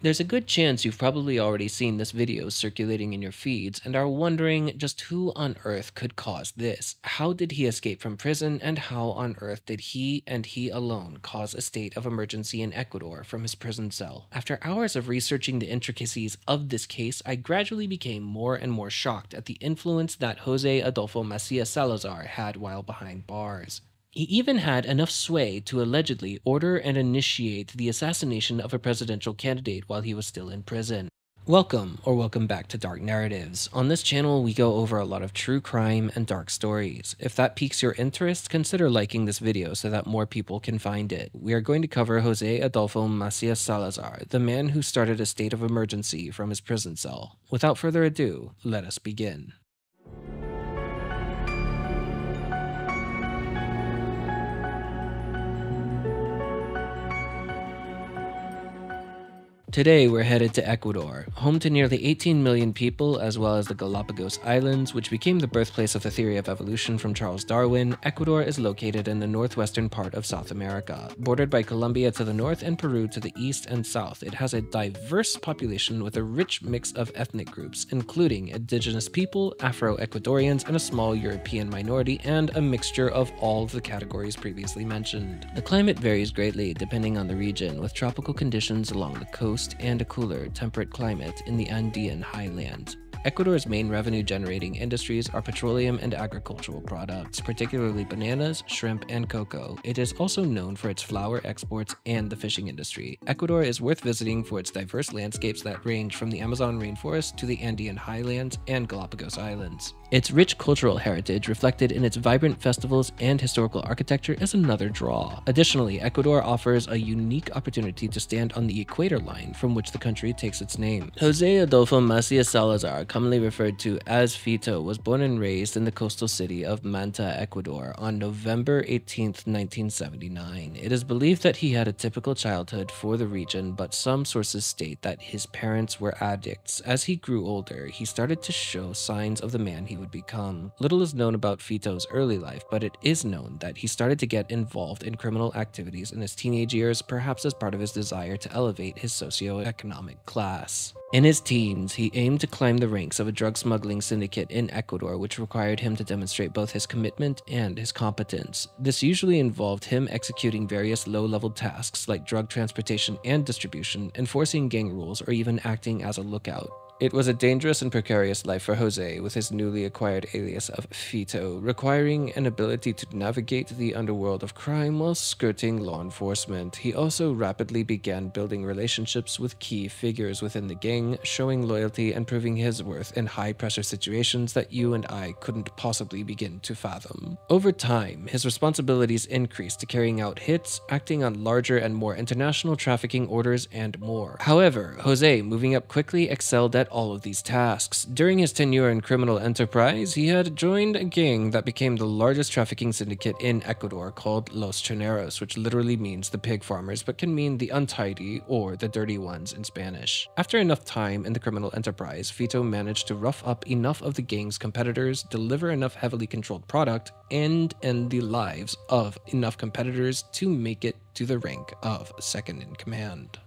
There's a good chance you've probably already seen this video circulating in your feeds and are wondering just who on earth could cause this. How did he escape from prison, and how on earth did he and he alone cause a state of emergency in Ecuador from his prison cell? After hours of researching the intricacies of this case, I gradually became more and more shocked at the influence that José Adolfo Macías Salazar had while behind bars. He even had enough sway to allegedly order and initiate the assassination of a presidential candidate while he was still in prison. Welcome back to Dark Narratives. On this channel, we go over a lot of true crime and dark stories. If that piques your interest, consider liking this video so that more people can find it. We are going to cover José Adolfo Macías Salazar, the man who started a state of emergency from his prison cell. Without further ado, let us begin. Today, we're headed to Ecuador, home to nearly 18 million people, as well as the Galapagos Islands, which became the birthplace of the theory of evolution from Charles Darwin. Ecuador is located in the northwestern part of South America, bordered by Colombia to the north and Peru to the east and south. It has a diverse population with a rich mix of ethnic groups, including indigenous people, Afro-Ecuadorians, and a small European minority, and a mixture of all of the categories previously mentioned. The climate varies greatly depending on the region, with tropical conditions along the coast and a cooler, temperate climate in the Andean highlands. Ecuador's main revenue-generating industries are petroleum and agricultural products, particularly bananas, shrimp, and cocoa. It is also known for its flour exports and the fishing industry. Ecuador is worth visiting for its diverse landscapes that range from the Amazon rainforest to the Andean highlands and Galapagos Islands. Its rich cultural heritage, reflected in its vibrant festivals and historical architecture, is another draw. Additionally, Ecuador offers a unique opportunity to stand on the equator line from which the country takes its name. José Adolfo Macías Salazar, commonly referred to as Fito, was born and raised in the coastal city of Manta, Ecuador, on November 18, 1979. It is believed that he had a typical childhood for the region, but some sources state that his parents were addicts. As he grew older, he started to show signs of the man he would become. Little is known about Fito's early life, but it is known that he started to get involved in criminal activities in his teenage years, perhaps as part of his desire to elevate his socioeconomic class. In his teens, he aimed to climb the ranks of a drug smuggling syndicate in Ecuador, which required him to demonstrate both his commitment and his competence. This usually involved him executing various low-level tasks like drug transportation and distribution, enforcing gang rules, or even acting as a lookout. It was a dangerous and precarious life for Jose, with his newly acquired alias of Fito, requiring an ability to navigate the underworld of crime while skirting law enforcement. He also rapidly began building relationships with key figures within the gang, showing loyalty and proving his worth in high-pressure situations that you and I couldn't possibly begin to fathom. Over time, his responsibilities increased to carrying out hits, acting on larger and more international trafficking orders, and more. However, Jose, moving up quickly, excelled at all of these tasks. During his tenure in criminal enterprise, he had joined a gang that became the largest trafficking syndicate in Ecuador called Los Choneros, which literally means the pig farmers but can mean the untidy or the dirty ones in Spanish. After enough time in the criminal enterprise, Fito managed to rough up enough of the gang's competitors, deliver enough heavily controlled product, and end the lives of enough competitors to make it to the rank of second in command.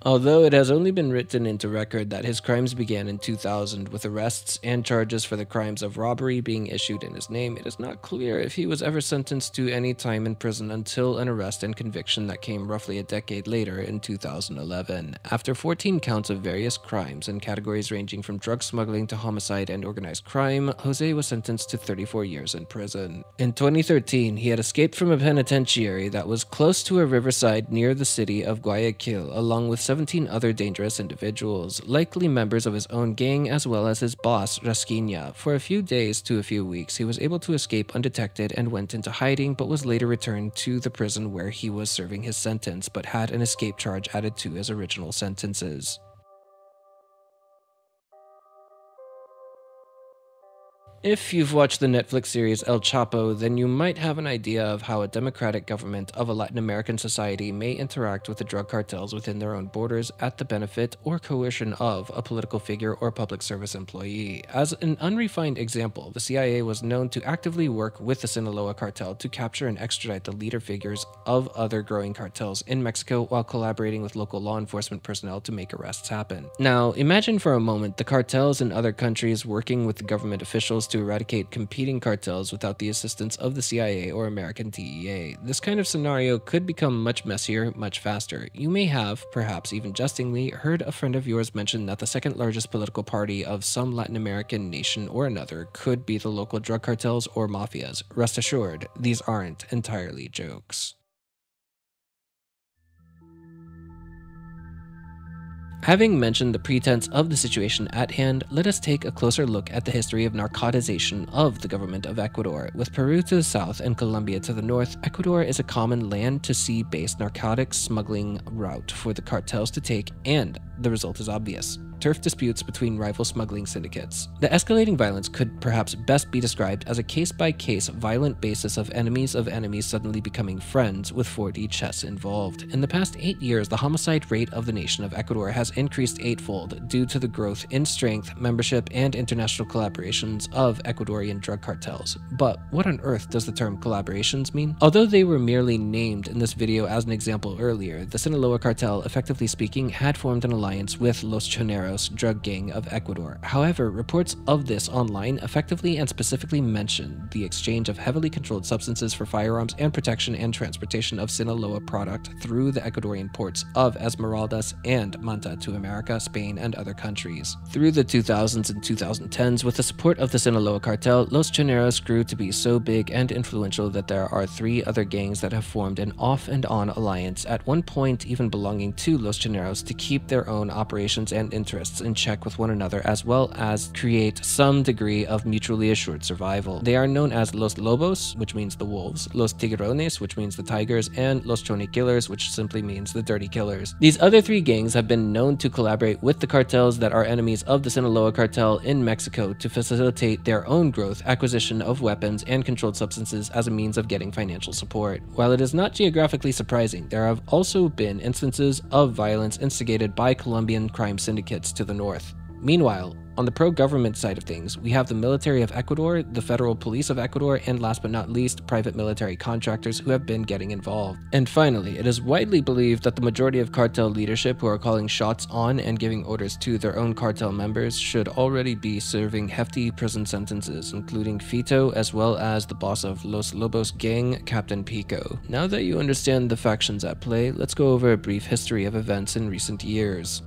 Although it has only been written into record that his crimes began in 2000, with arrests and charges for the crimes of robbery being issued in his name, it is not clear if he was ever sentenced to any time in prison until an arrest and conviction that came roughly a decade later in 2011. After 14 counts of various crimes in categories ranging from drug smuggling to homicide and organized crime, Jose was sentenced to 34 years in prison. In 2013, he had escaped from a penitentiary that was close to a riverside near the city of Guayaquil, along with 17 other dangerous individuals, likely members of his own gang as well as his boss, Rasquiña. For a few days to a few weeks, he was able to escape undetected and went into hiding, but was later returned to the prison where he was serving his sentence, but had an escape charge added to his original sentences. If you've watched the Netflix series El Chapo, then you might have an idea of how a democratic government of a Latin American society may interact with the drug cartels within their own borders at the benefit or coercion of a political figure or public service employee. As an unrefined example, the CIA was known to actively work with the Sinaloa cartel to capture and extradite the leader figures of other growing cartels in Mexico while collaborating with local law enforcement personnel to make arrests happen. Now, imagine for a moment the cartels in other countries working with the government officials to eradicate competing cartels without the assistance of the CIA or American DEA. This kind of scenario could become much messier, much faster. You may have, perhaps even jestingly, heard a friend of yours mention that the second largest political party of some Latin American nation or another could be the local drug cartels or mafias. Rest assured, these aren't entirely jokes. Having mentioned the pretense of the situation at hand, let us take a closer look at the history of narcotization of the government of Ecuador. With Peru to the south and Colombia to the north, Ecuador is a common land-to-sea based narcotics smuggling route for the cartels to take, and the result is obvious: turf disputes between rival smuggling syndicates. The escalating violence could perhaps best be described as a case-by-case violent basis of enemies suddenly becoming friends, with 4D chess involved. In the past 8 years, the homicide rate of the nation of Ecuador has increased eightfold due to the growth in strength, membership, and international collaborations of Ecuadorian drug cartels. But what on earth does the term collaborations mean? Although they were merely named in this video as an example earlier, the Sinaloa cartel, effectively speaking, had formed an alliance with Los Choneros drug gang of Ecuador. However, reports of this online effectively and specifically mention the exchange of heavily controlled substances for firearms and protection and transportation of Sinaloa product through the Ecuadorian ports of Esmeraldas and Manta to America, Spain, and other countries. Through the 2000s and 2010s, with the support of the Sinaloa cartel, Los Choneros grew to be so big and influential that there are 3 other gangs that have formed an off and on alliance, at one point even belonging to Los Choneros, to keep their own operations and interests in check with one another, as well as create some degree of mutually assured survival. They are known as Los Lobos, which means the wolves, Los Tigrones, which means the tigers, and Los Chone Killers, which simply means the dirty killers. These other 3 gangs have been known to collaborate with the cartels that are enemies of the Sinaloa cartel in Mexico to facilitate their own growth, acquisition of weapons, and controlled substances as a means of getting financial support. While it is not geographically surprising, there have also been instances of violence instigated by Colombian crime syndicates to the north. Meanwhile, on the pro-government side of things, we have the military of Ecuador, the federal police of Ecuador, and last but not least, private military contractors who have been getting involved. And finally, it is widely believed that the majority of cartel leadership who are calling shots on and giving orders to their own cartel members should already be serving hefty prison sentences, including Fito, as well as the boss of Los Lobos gang, Captain Pico. Now that you understand the factions at play, let's go over a brief history of events in recent years.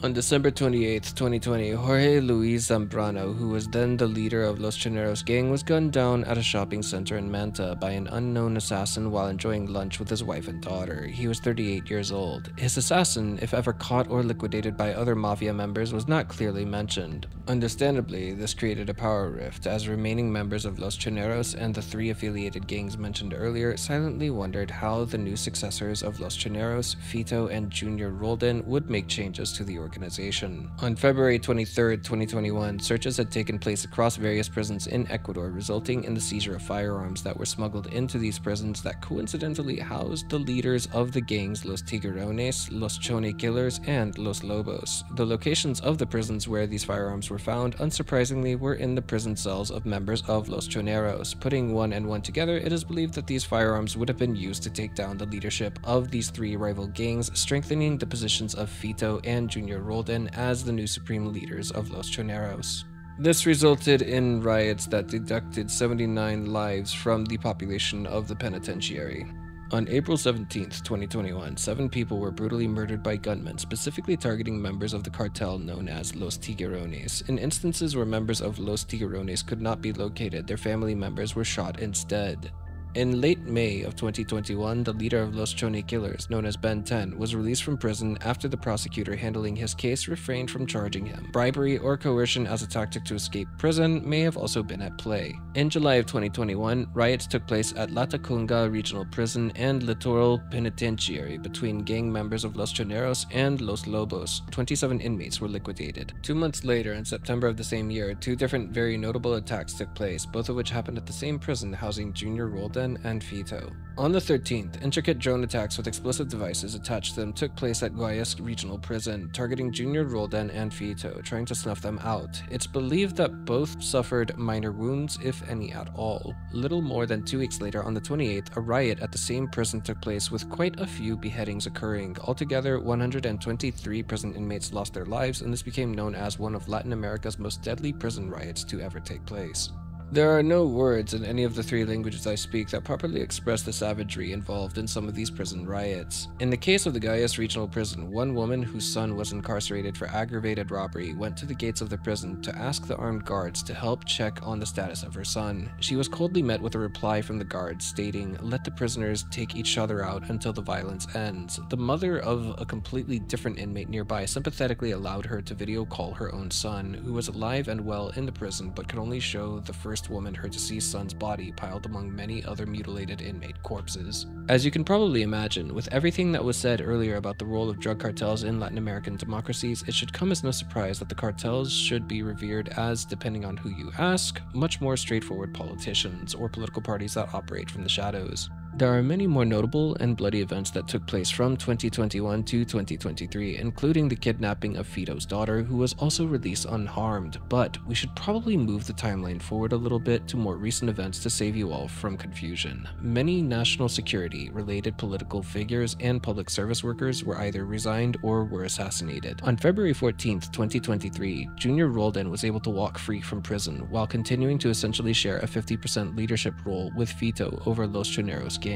On December 28, 2020, Jorge Luis Zambrano, who was then the leader of Los Choneros gang, was gunned down at a shopping center in Manta by an unknown assassin while enjoying lunch with his wife and daughter. He was 38 years old. His assassin, if ever caught or liquidated by other mafia members, was not clearly mentioned. Understandably, this created a power rift, as remaining members of Los Choneros and the 3 affiliated gangs mentioned earlier silently wondered how the new successors of Los Choneros, Fito, and Junior Roldan would make changes to the organization. On February 23, 2021, searches had taken place across various prisons in Ecuador, resulting in the seizure of firearms that were smuggled into these prisons that coincidentally housed the leaders of the gangs Los Tigrones, Los Chone Killers, and Los Lobos. The locations of the prisons where these firearms were found, unsurprisingly, were in the prison cells of members of Los Choneros. Putting 1 and 1 together, it is believed that these firearms would have been used to take down the leadership of these 3 rival gangs, strengthening the positions of Fito and Junior Roldan as the new supreme leaders of Los Choneros. This resulted in riots that deducted 79 lives from the population of the penitentiary. On April 17, 2021, 7 people were brutally murdered by gunmen, specifically targeting members of the cartel known as Los Tigrones. In instances where members of Los Tigrones could not be located, their family members were shot instead. In late May of 2021, the leader of Los Chone killers, known as Ben 10, was released from prison after the prosecutor handling his case refrained from charging him. Bribery or coercion as a tactic to escape prison may have also been at play. In July of 2021, riots took place at Latacunga Regional Prison and Littoral Penitentiary between gang members of Los Choneros and Los Lobos. 27 inmates were liquidated. 2 months later, in September of the same year, two different very notable attacks took place, both of which happened at the same prison housing Junior Roldan and Fito. On the 13th, intricate drone attacks with explosive devices attached to them took place at Guayas Regional Prison, targeting Junior Roldan and Fito, trying to snuff them out. It's believed that both suffered minor wounds, if any at all. Little more than 2 weeks later, on the 28th, a riot at the same prison took place with quite a few beheadings occurring. Altogether, 123 prison inmates lost their lives, and this became known as one of Latin America's most deadly prison riots to ever take place. There are no words in any of the 3 languages I speak that properly express the savagery involved in some of these prison riots. In the case of the Guayas Regional Prison, one woman whose son was incarcerated for aggravated robbery went to the gates of the prison to ask the armed guards to help check on the status of her son. She was coldly met with a reply from the guards stating, "Let the prisoners take each other out until the violence ends." The mother of a completely different inmate nearby sympathetically allowed her to video call her own son, who was alive and well in the prison but could only show the first woman her deceased son's body piled among many other mutilated inmate corpses. As you can probably imagine, with everything that was said earlier about the role of drug cartels in Latin American democracies, it should come as no surprise that the cartels should be revered as, depending on who you ask, much more straightforward politicians or political parties that operate from the shadows. There are many more notable and bloody events that took place from 2021 to 2023, including the kidnapping of Fito's daughter, who was also released unharmed, but we should probably move the timeline forward a little bit to more recent events to save you all from confusion. Many national security-related political figures and public service workers were either resigned or were assassinated. On February 14th, 2023, Junior Roldan was able to walk free from prison while continuing to essentially share a 50% leadership role with Fito over Los Choneros gang.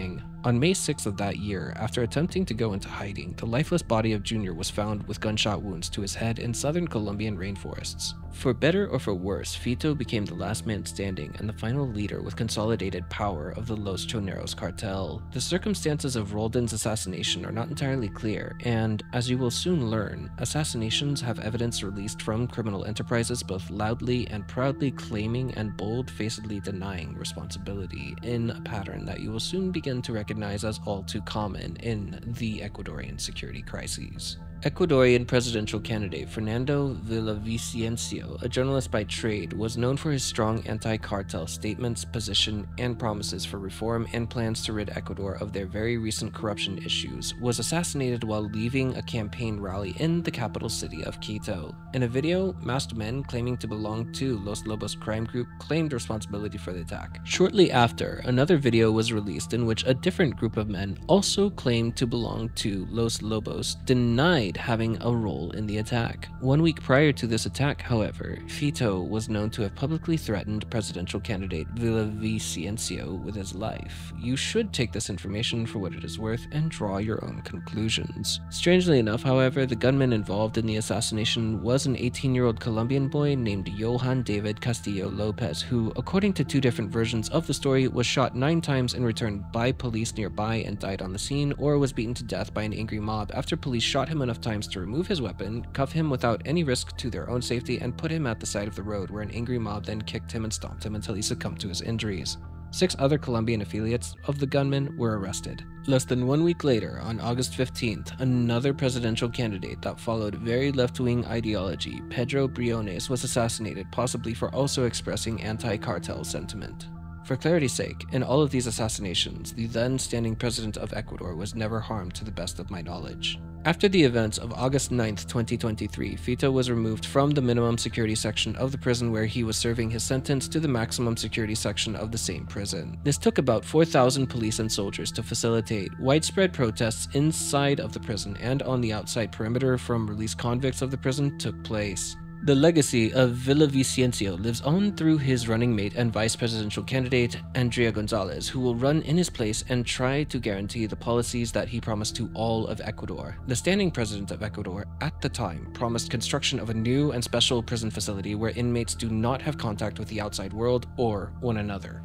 On May 6th of that year, after attempting to go into hiding, the lifeless body of Junior was found with gunshot wounds to his head in southern Colombian rainforests. For better or for worse, Fito became the last man standing and the final leader with consolidated power of the Los Choneros cartel. The circumstances of Roldan's assassination are not entirely clear, and, as you will soon learn, assassinations have evidence released from criminal enterprises both loudly and proudly claiming and bold-facedly denying responsibility, in a pattern that you will soon begin to recognize as all too common in the Ecuadorian security crises. Ecuadorian presidential candidate Fernando Villavicencio, a journalist by trade, was known for his strong anti-cartel statements, position, and promises for reform and plans to rid Ecuador of their very recent corruption issues, was assassinated while leaving a campaign rally in the capital city of Quito. In a video, masked men claiming to belong to Los Lobos crime group claimed responsibility for the attack. Shortly after, another video was released in which a different group of men also claimed to belong to Los Lobos denied having a role in the attack. 1 week prior to this attack, however, Fito was known to have publicly threatened presidential candidate Villavicencio with his life. You should take this information for what it is worth and draw your own conclusions. Strangely enough, however, the gunman involved in the assassination was an 18-year-old Colombian boy named Johan David Castillo Lopez, who, according to 2 different versions of the story, was shot 9 times in return by police nearby and died on the scene, or was beaten to death by an angry mob after police shot him enough times to remove his weapon, cuff him without any risk to their own safety, and put him at the side of the road, where an angry mob then kicked him and stomped him until he succumbed to his injuries. 6 other Colombian affiliates of the gunman were arrested. Less than 1 week later, on August 15th, another presidential candidate that followed very left-wing ideology, Pedro Briones, was assassinated, possibly for also expressing anti-cartel sentiment. For clarity's sake, in all of these assassinations, the then standing president of Ecuador was never harmed to the best of my knowledge. After the events of August 9th, 2023, Fito was removed from the minimum security section of the prison where he was serving his sentence to the maximum security section of the same prison. This took about 4,000 police and soldiers to facilitate. Widespread protests inside of the prison and on the outside perimeter from released convicts of the prison took place. The legacy of Villavicencio lives on through his running mate and vice presidential candidate, Andrea Gonzalez, who will run in his place and try to guarantee the policies that he promised to all of Ecuador. The standing president of Ecuador at the time promised construction of a new and special prison facility where inmates do not have contact with the outside world or one another.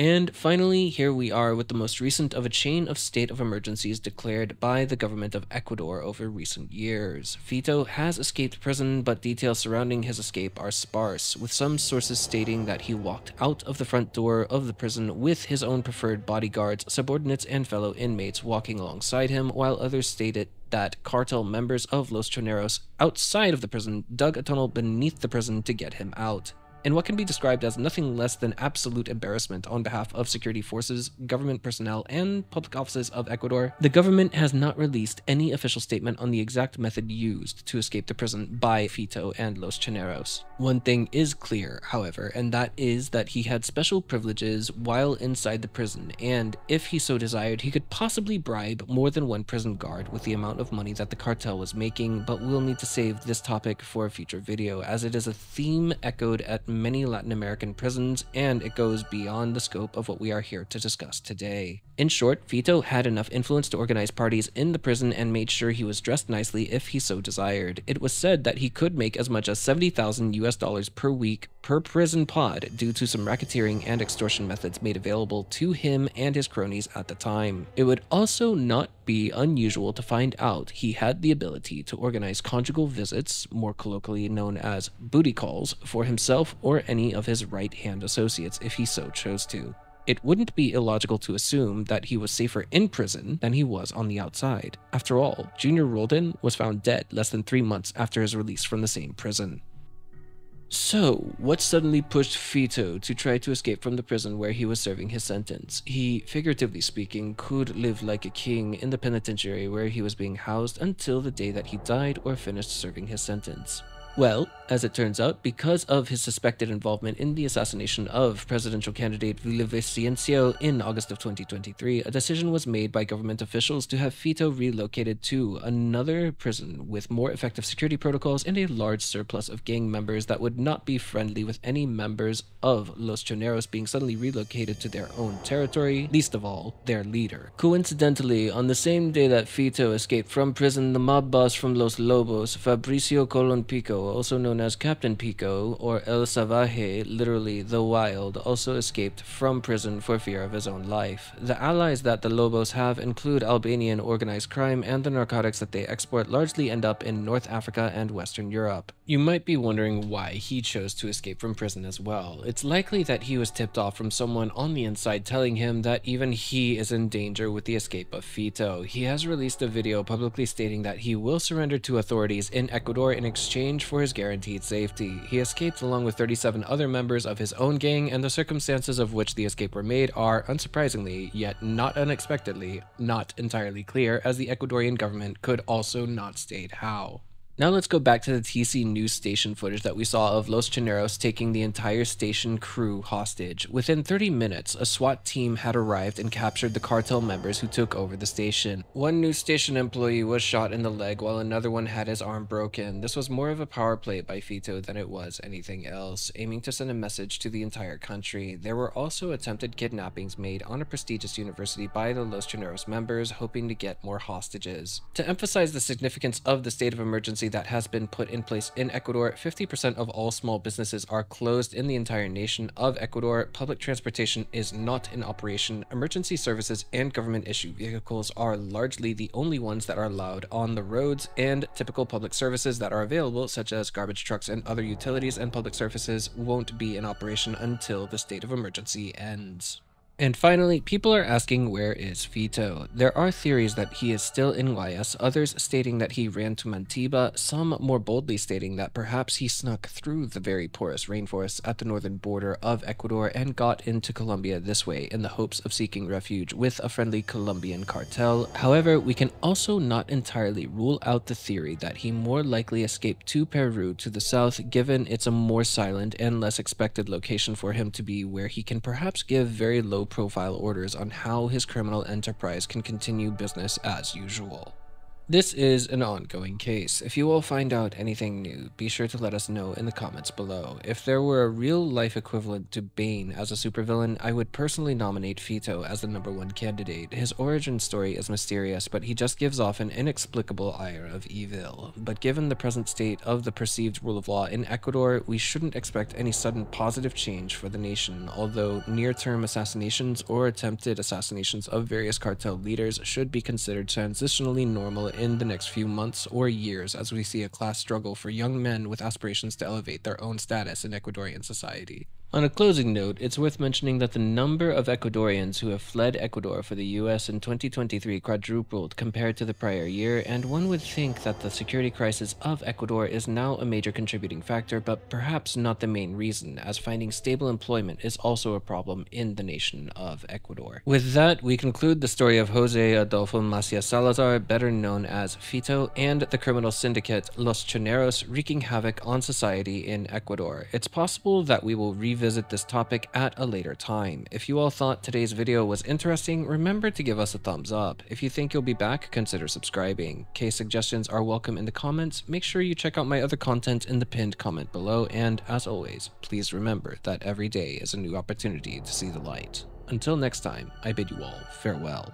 And finally, here we are with the most recent of a chain of state of emergencies declared by the government of Ecuador over recent years. Fito has escaped prison, but details surrounding his escape are sparse, with some sources stating that he walked out of the front door of the prison with his own preferred bodyguards, subordinates, and fellow inmates walking alongside him, while others stated that cartel members of Los Choneros outside of the prison dug a tunnel beneath the prison to get him out. In what can be described as nothing less than absolute embarrassment on behalf of security forces, government personnel, and public offices of Ecuador, the government has not released any official statement on the exact method used to escape the prison by Fito and Los Choneros. One thing is clear, however, and that is that he had special privileges while inside the prison, and if he so desired, he could possibly bribe more than one prison guard with the amount of money that the cartel was making, but we'll need to save this topic for a future video, as it is a theme echoed at many Latin American prisons, and it goes beyond the scope of what we are here to discuss today. In short, Fito had enough influence to organize parties in the prison and made sure he was dressed nicely if he so desired. It was said that he could make as much as $70,000 per week per prison pod due to some racketeering and extortion methods made available to him and his cronies at the time. It would also not be unusual to find out he had the ability to organize conjugal visits, more colloquially known as booty calls, for himself or any of his right-hand associates if he so chose to. It wouldn't be illogical to assume that he was safer in prison than he was on the outside. After all, Junior Roldan was found dead less than 3 months after his release from the same prison. So, what suddenly pushed Fito to try to escape from the prison where he was serving his sentence? He, figuratively speaking, could live like a king in the penitentiary where he was being housed until the day that he died or finished serving his sentence. Well, as it turns out, because of his suspected involvement in the assassination of presidential candidate Villavicencio in August of 2023, a decision was made by government officials to have Fito relocated to another prison with more effective security protocols and a large surplus of gang members that would not be friendly with any members of Los Choneros being suddenly relocated to their own territory, least of all, their leader. Coincidentally, on the same day that Fito escaped from prison, the mob boss from Los Lobos, Fabricio Colon Pico, also known as Captain Pico, or El Salvaje, literally the Wild, also escaped from prison for fear of his own life. The allies that the Lobos have include Albanian organized crime, and the narcotics that they export largely end up in North Africa and Western Europe. You might be wondering why he chose to escape from prison as well. It's likely that he was tipped off from someone on the inside telling him that even he is in danger with the escape of Fito. He has released a video publicly stating that he will surrender to authorities in Ecuador in exchange for his guaranteed safety. He escaped along with 37 other members of his own gang, and the circumstances of which the escape were made are, unsurprisingly, yet not unexpectedly, not entirely clear, as the Ecuadorian government could also not state how. Now let's go back to the TC news station footage that we saw of Los Choneros taking the entire station crew hostage. Within 30 minutes, a SWAT team had arrived and captured the cartel members who took over the station. One news station employee was shot in the leg while another one had his arm broken. This was more of a power play by Fito than it was anything else, aiming to send a message to the entire country. There were also attempted kidnappings made on a prestigious university by the Los Choneros members, hoping to get more hostages. To emphasize the significance of the state of emergency that has been put in place in Ecuador, 50% of all small businesses are closed in the entire nation of Ecuador. Public transportation is not in operation. Emergency services and government-issued vehicles are largely the only ones that are allowed on the roads, and typical public services that are available, such as garbage trucks and other utilities and public services, won't be in operation until the state of emergency ends. And finally, people are asking, where is Fito? There are theories that he is still in Guayas, others stating that he ran to Mantiba, some more boldly stating that perhaps he snuck through the very porous rainforests at the northern border of Ecuador and got into Colombia this way in the hopes of seeking refuge with a friendly Colombian cartel. However, we can also not entirely rule out the theory that he more likely escaped to Peru to the south, given it's a more silent and less expected location for him to be, where he can perhaps give very low-profile orders on how his criminal enterprise can continue business as usual. This is an ongoing case. If you all find out anything new, be sure to let us know in the comments below. If there were a real-life equivalent to Bane as a supervillain, I would personally nominate Fito as the #1 candidate. His origin story is mysterious, but he just gives off an inexplicable air of evil. But given the present state of the perceived rule of law in Ecuador, we shouldn't expect any sudden positive change for the nation, although near-term assassinations or attempted assassinations of various cartel leaders should be considered transitionally normal in the next few months or years as we see a class struggle for young men with aspirations to elevate their own status in Ecuadorian society. On a closing note, it's worth mentioning that the number of Ecuadorians who have fled Ecuador for the US in 2023 quadrupled compared to the prior year, and one would think that the security crisis of Ecuador is now a major contributing factor, but perhaps not the main reason, as finding stable employment is also a problem in the nation of Ecuador. With that, we conclude the story of José Adolfo Macías Salazar, better known as Fito, and the criminal syndicate Los Choneros wreaking havoc on society in Ecuador. It's possible that we will revisit this topic at a later time. If you all thought today's video was interesting, remember to give us a thumbs up. If you think you'll be back, consider subscribing. Case suggestions are welcome in the comments. Make sure you check out my other content in the pinned comment below, and as always, please remember that every day is a new opportunity to see the light. Until next time, I bid you all farewell.